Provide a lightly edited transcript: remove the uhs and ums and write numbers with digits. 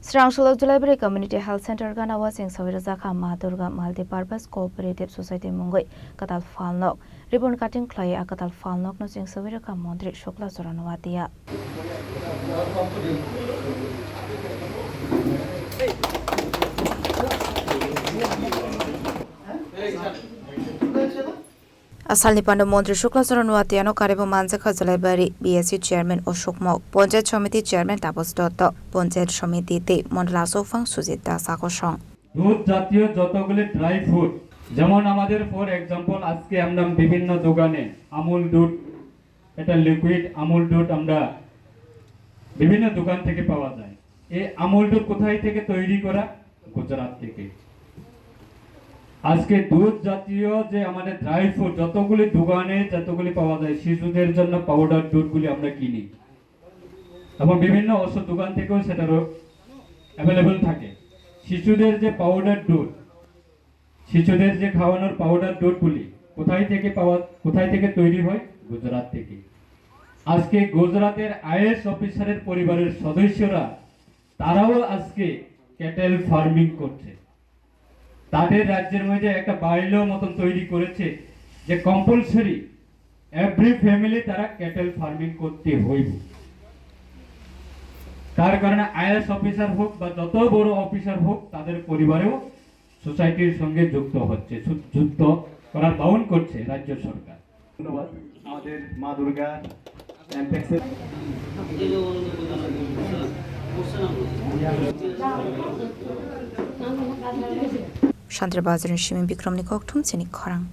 Srangshulok Julaibre Community Health Center Gana Wasing Sawirazaka Ma Durga Multi-Purpose Cooperative Society Mungoi Katal Falnok Ribbon Cutting Clay Akatal Falnok no Sing Sawiraka Mondri Shokla Soranwatia. Asal Nipando Mondri Shukla Soranwatiano Karibu Manzaka Zulaibari BSC Chairman Oshok Mok Ponjat Committee Chairman Tapos Dotto Ponjat Committee Te Mondla Sofang Sujita Sakoshong দুধ জাতীয় যতগুলি dry food যেমন আমাদের for example আজকে আমরা বিভিন্ন দোকানে আমুল দুধ এটা লিকুইড আমুল দুধ আমরা বিভিন্ন দোকান থেকে পাওয়া যায় এই আমুল দুধ কোথায় থেকে তৈরি করা গুজরাট থেকে আজকে দুধ জাতীয় যে আমাদের ড্রাই ফুড যতগুলি দোকানে যতগুলি পাওয়া যায় শিশুদের জন্য পাউডার দুধগুলি আমরা কিনি এবং বিভিন্ন ওষুধ দোকান থেকেও সেটারও अवेलेबल থাকে শিশুদের যে পাউডার দুধ শিশুদের যে খাওয়ানোর পাউডার দুধগুলি কোথায় থেকে তৈরি হয় গুজরাট থেকে আজকে গুজরাটের আইএস অফিসারের পরিবারের সদস্যরা তারাও আজকে ক্যাটেল ফার্মিং করছে তাদের রাজ্যের মধ্যে একটা বাইলো মতন তৈরি করেছে যে কম্পালসরি এভরি ফ্যামিলি তারা ক্যাটেল ফার্মিং করতে হইবে তার কারণে আইএস অফিসার হোক বা যত বড় অফিসার হোক তাদের পরিবারেও সোসাইটির সঙ্গে যুক্ত হচ্ছে যুক্ত করার বাউন্ড করছে রাজ্য সরকার ধন্যবাদ আমাদের মা Durga এমপেক্সের Shantra Bazar Shimin Bikram Nikok Tum Sinik Khorang